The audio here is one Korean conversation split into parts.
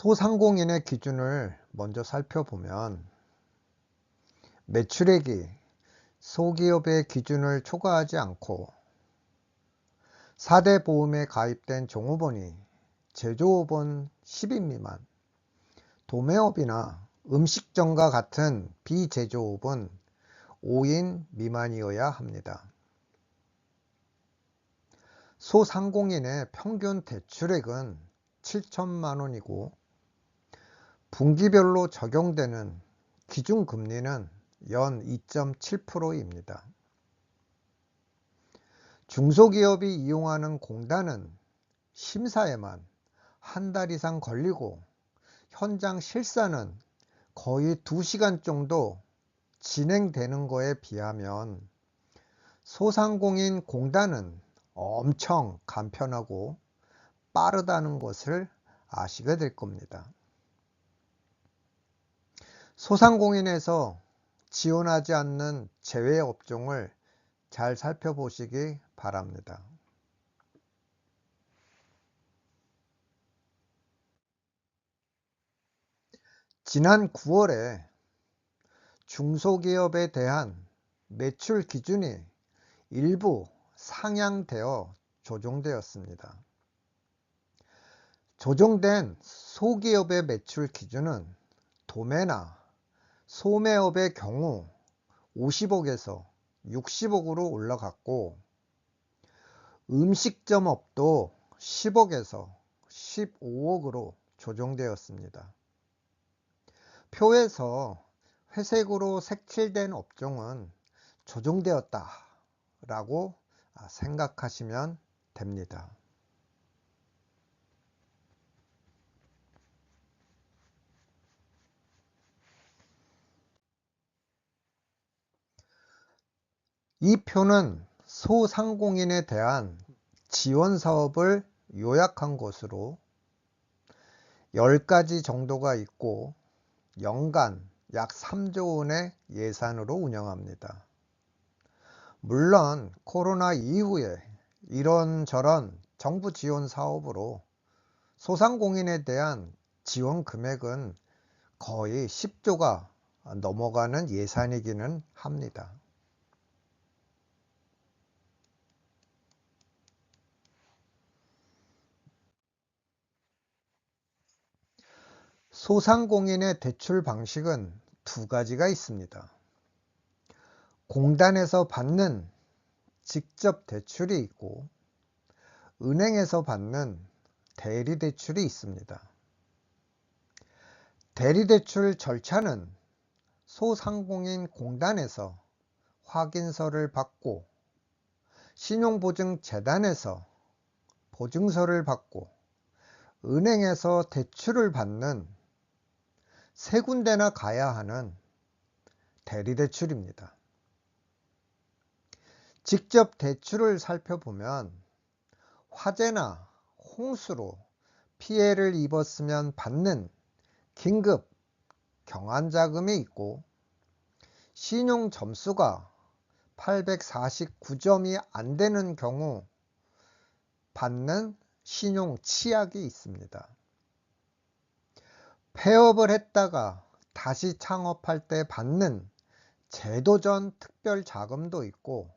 소상공인의 기준을 먼저 살펴보면 매출액이 소기업의 기준을 초과하지 않고 4대 보험에 가입된 종업원이 제조업원 10인 미만, 도매업이나 음식점과 같은 비제조업은 5인 미만이어야 합니다. 소상공인의 평균 대출액은 7천만 원이고 분기별로 적용되는 기준금리는 연 2.7%입니다. 중소기업이 이용하는 공단은 심사에만 한 달 이상 걸리고 현장 실사는 거의 2시간 정도 진행되는 거에 비하면 소상공인 공단은 엄청 간편하고 빠르다는 것을 아시게 될 겁니다. 소상공인에서 지원하지 않는 제외 업종을 잘 살펴보시기 바랍니다. 지난 9월에 중소기업에 대한 매출 기준이 일부 상향되어 조정되었습니다. 조정된 소기업의 매출 기준은 도매나 소매업의 경우 50억에서 60억으로 올라갔고 음식점업도 10억에서 15억으로 조정되었습니다. 표에서 회색으로 색칠된 업종은 조정되었다 라고 생각하시면 됩니다. 이 표는 소상공인에 대한 지원 사업을 요약한 것으로 10가지 정도가 있고 연간 약 3조 원의 예산으로 운영합니다. 물론 코로나 이후에 이런저런 정부 지원 사업으로 소상공인에 대한 지원 금액은 거의 10조가 넘어가는 예산이기는 합니다. 소상공인의 대출 방식은 두 가지가 있습니다. 공단에서 받는 직접 대출이 있고 은행에서 받는 대리대출이 있습니다. 대리대출 절차는 소상공인 공단에서 확인서를 받고 신용보증재단에서 보증서를 받고 은행에서 대출을 받는 세 군데나 가야 하는 대리대출입니다. 직접 대출을 살펴보면 화재나 홍수로 피해를 입었으면 받는 긴급 경환자금이 있고 신용 점수가 849점이 안 되는 경우 받는 신용 치약이 있습니다. 폐업을 했다가 다시 창업할 때 받는 제도전 특별 자금도 있고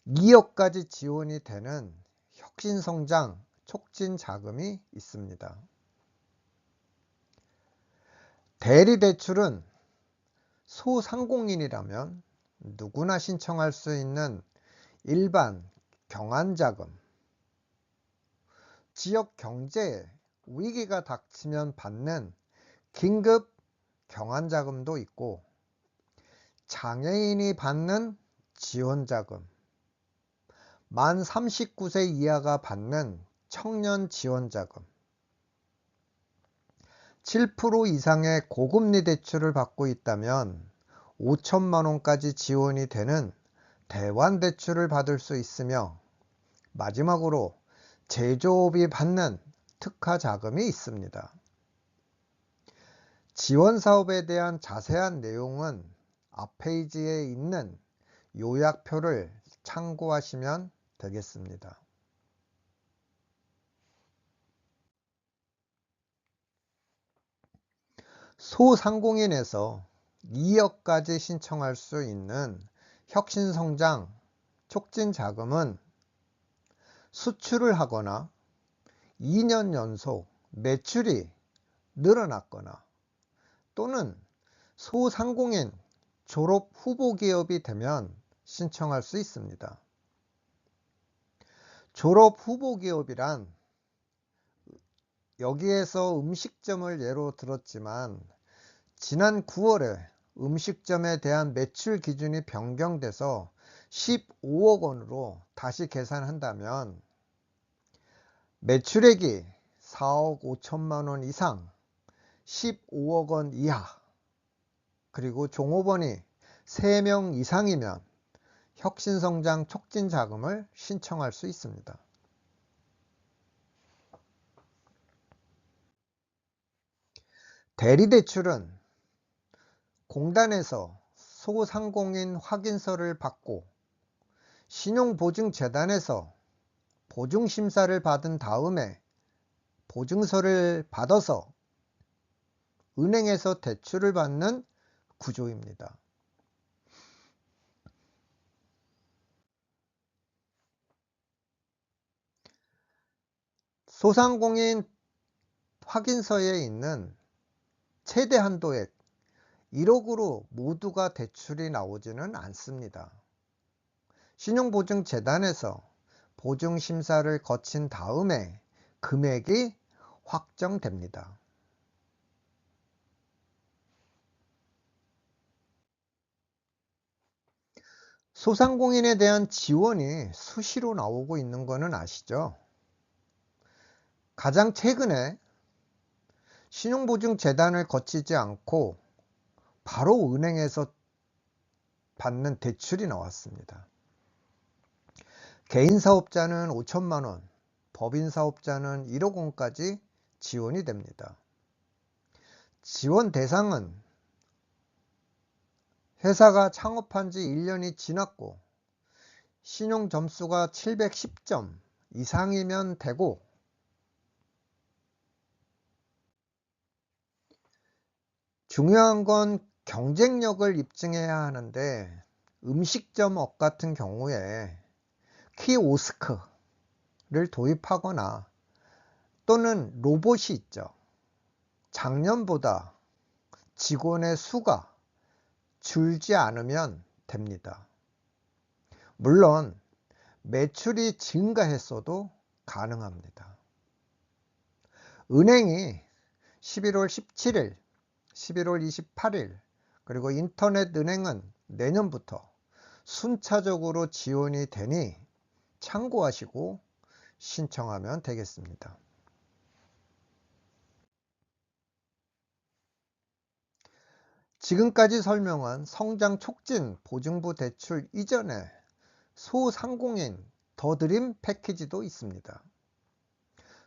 2억까지 지원이 되는 혁신성장 촉진 자금이 있습니다. 대리대출은 소상공인이라면 누구나 신청할 수 있는 일반 경환자금, 지역 경제에 위기가 닥치면 받는 긴급 경환자금도 있고 장애인이 받는 지원자금, 만 39세 이하가 받는 청년 지원자금, 7% 이상의 고금리 대출을 받고 있다면 5천만 원까지 지원이 되는 대환대출을 받을 수 있으며 마지막으로 제조업이 받는 특화자금이 있습니다. 지원사업에 대한 자세한 내용은 앞 페이지에 있는 요약표를 참고하시면 되겠습니다. 소상공인에서 2억까지 신청할 수 있는 혁신성장 촉진 자금은 수출을 하거나 2년 연속 매출이 늘어났거나 또는 소상공인 졸업 후보 기업이 되면 신청할 수 있습니다. 졸업 후보 기업이란 여기에서 음식점을 예로 들었지만 지난 9월에 음식점에 대한 매출 기준이 변경돼서 15억 원으로 다시 계산한다면 매출액이 4억 5천만 원 이상, 15억 원 이하, 그리고 종업원이 3명 이상이면 혁신성장 촉진 자금을 신청할 수 있습니다. 대리대출은 공단에서 소상공인 확인서를 받고 신용보증재단에서 보증심사를 받은 다음에 보증서를 받아서 은행에서 대출을 받는 구조입니다. 소상공인 확인서에 있는 최대 한도액 1억으로 모두가 대출이 나오지는 않습니다. 신용보증재단에서 보증심사를 거친 다음에 금액이 확정됩니다. 소상공인에 대한 지원이 수시로 나오고 있는 것은 아시죠? 가장 최근에 신용보증재단을 거치지 않고 바로 은행에서 받는 대출이 나왔습니다. 개인사업자는 5천만 원, 법인사업자는 1억 원까지 지원이 됩니다. 지원 대상은 회사가 창업한 지 1년이 지났고 신용점수가 710점 이상이면 되고 중요한 건 경쟁력을 입증해야 하는데 음식점업 같은 경우에 키오스크를 도입하거나 또는 로봇이 있죠. 작년보다 직원의 수가 줄지 않으면 됩니다. 물론 매출이 증가했어도 가능합니다. 은행이 11월 17일, 11월 28일 그리고 인터넷은행은 내년부터 순차적으로 지원이 되니 참고하시고 신청하면 되겠습니다. 지금까지 설명한 성장 촉진 보증부 대출 이전에 소상공인 더 드림 패키지도 있습니다.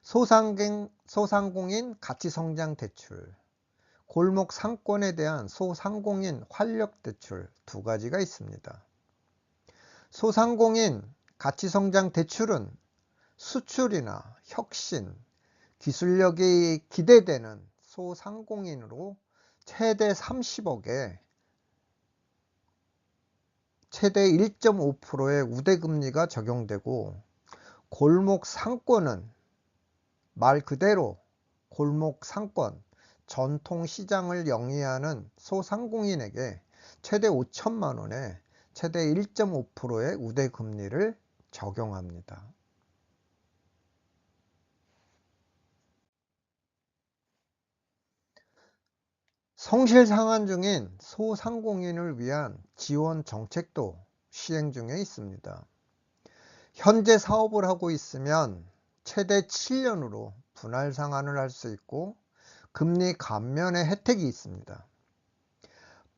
소상공인 가치성장 대출, 골목 상권에 대한 소상공인 활력 대출 두 가지가 있습니다. 소상공인 가치성장 대출은 수출이나 혁신, 기술력이 기대되는 소상공인으로 최대 30억에 최대 1.5%의 우대금리가 적용되고 골목 상권은 말 그대로 골목 상권, 전통시장을 영위하는 소상공인에게 최대 5천만 원에 최대 1.5%의 우대금리를 적용합니다. 성실 상환 중인 소상공인을 위한 지원 정책도 시행 중에 있습니다. 현재 사업을 하고 있으면 최대 7년으로 분할 상환을 할 수 있고 금리 감면의 혜택이 있습니다.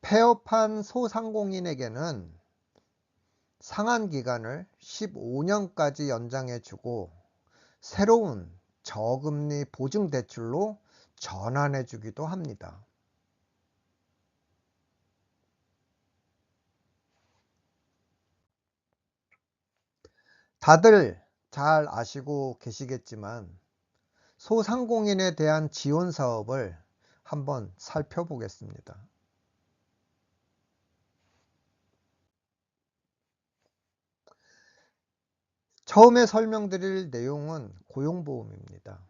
폐업한 소상공인에게는 상환 기간을 15년까지 연장해 주고 새로운 저금리 보증대출로 전환해 주기도 합니다. 다들 잘 아시고 계시겠지만 소상공인에 대한 지원 사업을 한번 살펴보겠습니다. 처음에 설명드릴 내용은 고용보험입니다.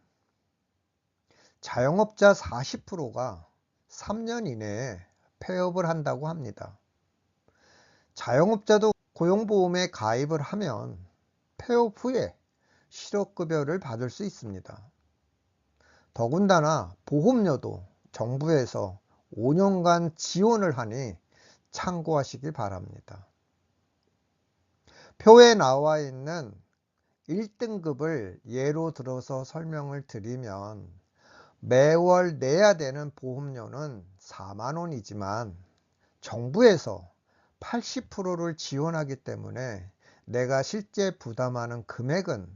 자영업자 40%가 3년 이내에 폐업을 한다고 합니다. 자영업자도 고용보험에 가입을 하면 폐업 후에 실업급여를 받을 수 있습니다. 더군다나 보험료도 정부에서 5년간 지원을 하니 참고하시기 바랍니다. 표에 나와 있는 1등급을 예로 들어서 설명을 드리면 매월 내야 되는 보험료는 4만 원이지만 정부에서 80%를 지원하기 때문에 내가 실제 부담하는 금액은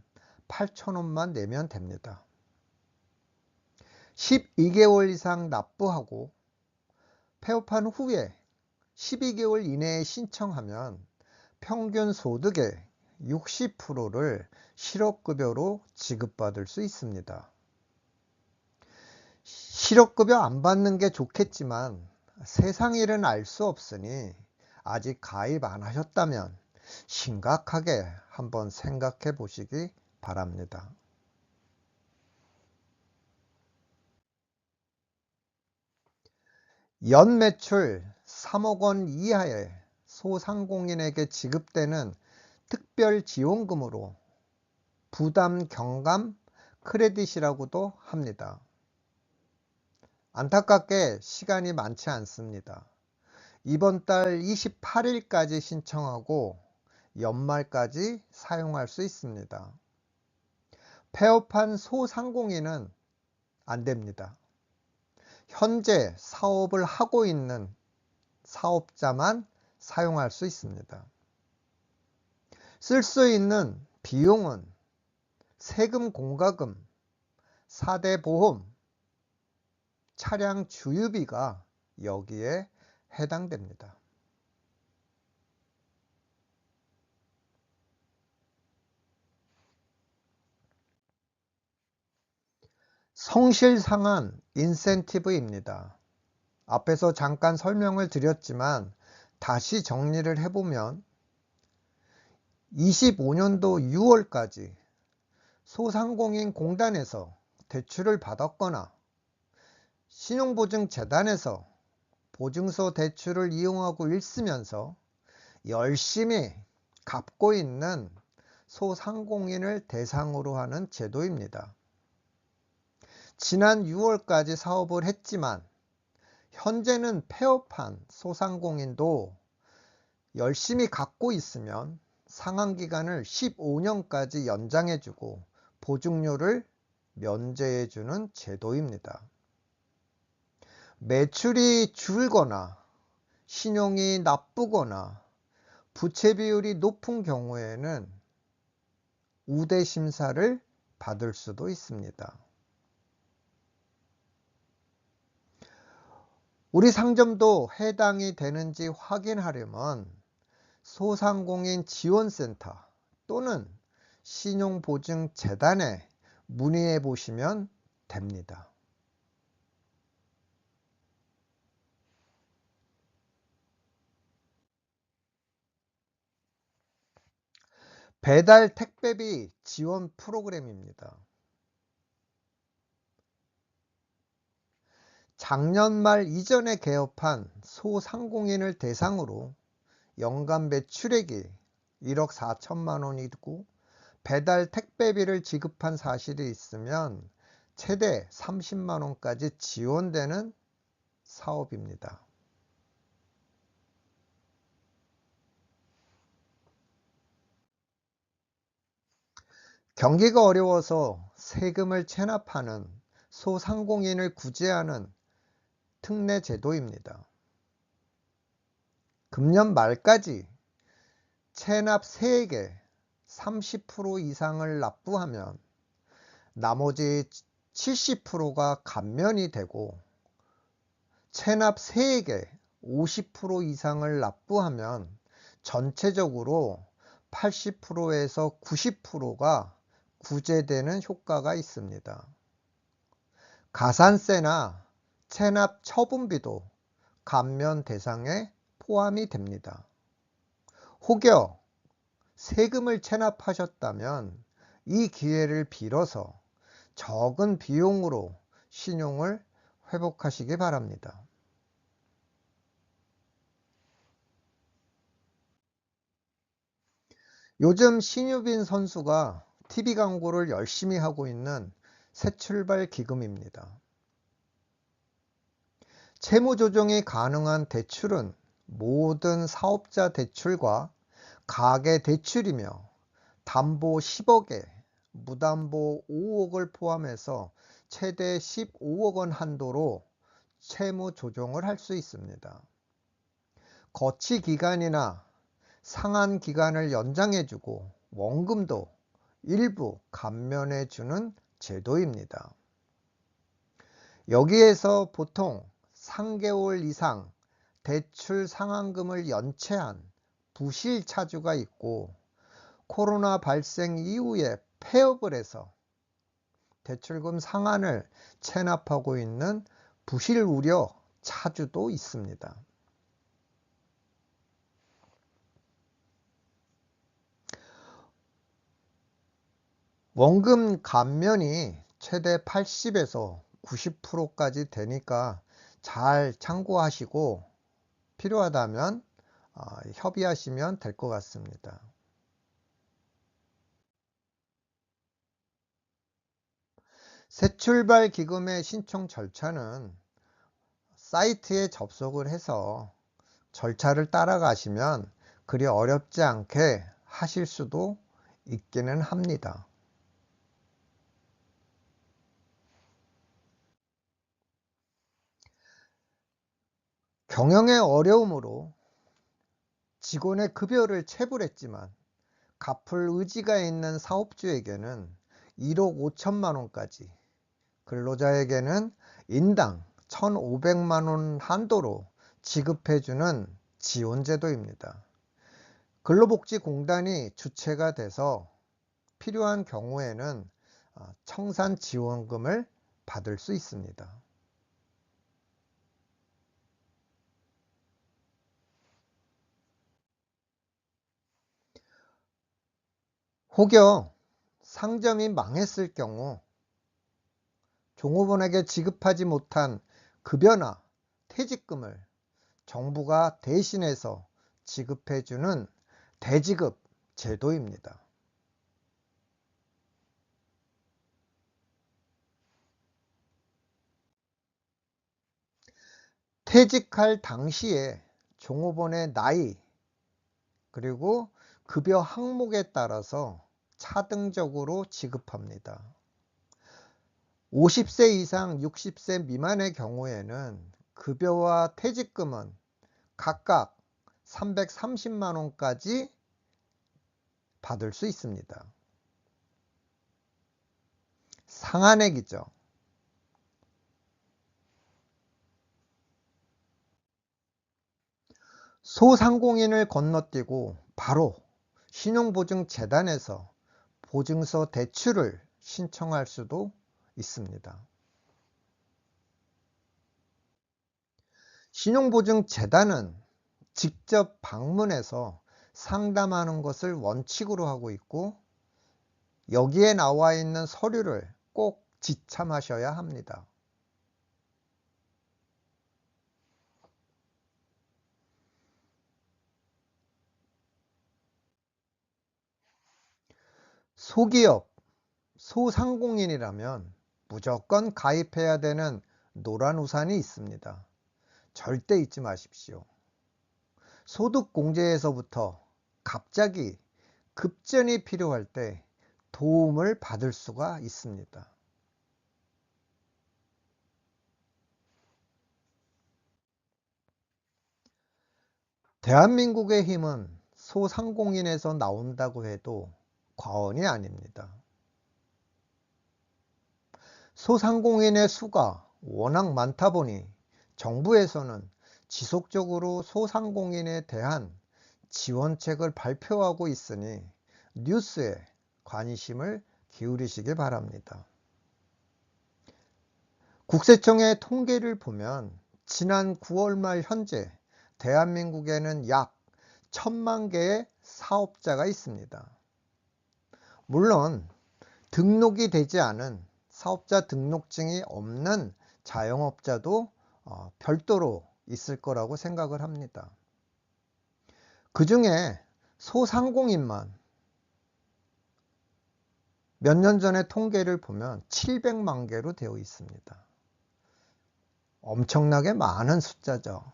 8천 원만 내면 됩니다. 12개월 이상 납부하고 폐업한 후에 12개월 이내에 신청하면 평균 소득의 60%를 실업급여로 지급받을 수 있습니다. 실업급여 안 받는 게 좋겠지만 세상 일은 알 수 없으니 아직 가입 안 하셨다면 심각하게 한번 생각해 보시기 바랍니다. 연 매출 3억 원 이하의 소상공인에게 지급되는 특별지원금으로 부담 경감 크레딧이라고도 합니다. 안타깝게 시간이 많지 않습니다. 이번 달 28일까지 신청하고 연말까지 사용할 수 있습니다. 폐업한 소상공인은 안 됩니다. 현재 사업을 하고 있는 사업자만 사용할 수 있습니다. 쓸 수 있는 비용은 세금 공과금, 4대 보험, 차량 주유비가 여기에 해당됩니다. 성실상한 인센티브입니다. 앞에서 잠깐 설명을 드렸지만 다시 정리를 해보면 25년도 6월까지 소상공인 공단에서 대출을 받았거나 신용보증재단에서 보증서 대출을 이용하고 있으면서 열심히 갚고 있는 소상공인을 대상으로 하는 제도입니다. 지난 6월까지 사업을 했지만 현재는 폐업한 소상공인도 열심히 갚고 있으면 상환기간을 15년까지 연장해주고 보증료를 면제해주는 제도입니다. 매출이 줄거나 신용이 나쁘거나 부채 비율이 높은 경우에는 우대 심사를 받을 수도 있습니다. 우리 상점도 해당이 되는지 확인하려면 소상공인 지원센터 또는 신용보증재단에 문의해 보시면 됩니다. 배달 택배비 지원 프로그램입니다. 작년 말 이전에 개업한 소상공인을 대상으로 연간 매출액이 1억 4천만 원이고 배달 택배비를 지급한 사실이 있으면 최대 30만 원까지 지원되는 사업입니다. 경기가 어려워서 세금을 체납하는 소상공인을 구제하는 특례 제도입니다. 금년 말까지 체납 세액의 30% 이상을 납부하면 나머지 70%가 감면이 되고 체납 세액의 50% 이상을 납부하면 전체적으로 80%에서 90%가 구제되는 효과가 있습니다. 가산세나 체납 처분비도 감면 대상에 포함이 됩니다. 혹여 세금을 체납하셨다면 이 기회를 빌어서 적은 비용으로 신용을 회복하시기 바랍니다. 요즘 신유빈 선수가 TV 광고를 열심히 하고 있는 새출발 기금입니다. 채무 조정이 가능한 대출은 모든 사업자 대출과 가계 대출이며 담보 10억에 무담보 5억을 포함해서 최대 15억 원 한도로 채무 조정을 할 수 있습니다. 거치 기간이나 상한 기간을 연장해주고 원금도 일부 감면해주는 제도입니다. 여기에서 보통 3개월 이상 대출 상환금을 연체한 부실 차주가 있고, 코로나 발생 이후에 폐업을 해서 대출금 상환을 체납하고 있는 부실 우려 차주도 있습니다. 원금 감면이 최대 80에서 90%까지 되니까 잘 참고하시고 필요하다면 협의하시면 될 것 같습니다. 새출발 기금의 신청 절차는 사이트에 접속을 해서 절차를 따라가시면 그리 어렵지 않게 하실 수도 있기는 합니다. 경영의 어려움으로 직원의 급여를 체불했지만 갚을 의지가 있는 사업주에게는 1억 5천만 원까지, 근로자에게는 인당 1,500만 원 한도로 지급해주는 지원제도입니다. 근로복지공단이 주체가 돼서 필요한 경우에는 청산 지원금을 받을 수 있습니다. 혹여 상점이 망했을 경우 종업원에게 지급하지 못한 급여나 퇴직금을 정부가 대신해서 지급해주는 대지급 제도입니다. 퇴직할 당시에 종업원의 나이 그리고 급여 항목에 따라서 차등적으로 지급합니다. 50세 이상 60세 미만의 경우에는 급여와 퇴직금은 각각 330만 원까지 받을 수 있습니다. 상한액이죠. 소상공인을 건너뛰고 바로 신용보증재단에서 보증서 대출을 신청할 수도 있습니다. 신용보증재단은 직접 방문해서 상담하는 것을 원칙으로 하고 있고, 여기에 나와 있는 서류를 꼭 지참하셔야 합니다. 소기업, 소상공인이라면 무조건 가입해야 되는 노란 우산이 있습니다. 절대 잊지 마십시오. 소득공제에서부터 갑자기 급전이 필요할 때 도움을 받을 수가 있습니다. 대한민국의 힘은 소상공인에서 나온다고 해도 과언이 아닙니다. 소상공인의 수가 워낙 많다 보니 정부에서는 지속적으로 소상공인에 대한 지원책을 발표하고 있으니 뉴스에 관심을 기울이시기 바랍니다. 국세청의 통계를 보면 지난 9월 말 현재 대한민국에는 약 1,000만 개의 사업자가 있습니다. 물론 등록이 되지 않은 사업자 등록증이 없는 자영업자도 별도로 있을 거라고 생각을 합니다. 그 중에 소상공인만 몇 년 전에 통계를 보면 700만 개로 되어 있습니다. 엄청나게 많은 숫자죠.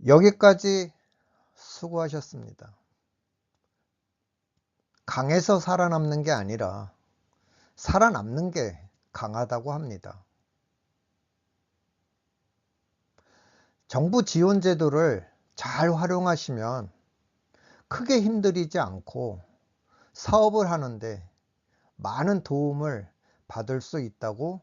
여기까지 수고하셨습니다. 강해서 살아남는 게 아니라 살아남는 게 강하다고 합니다. 정부 지원 제도를 잘 활용하시면 크게 힘들이지 않고 사업을 하는데 많은 도움을 받을 수 있다고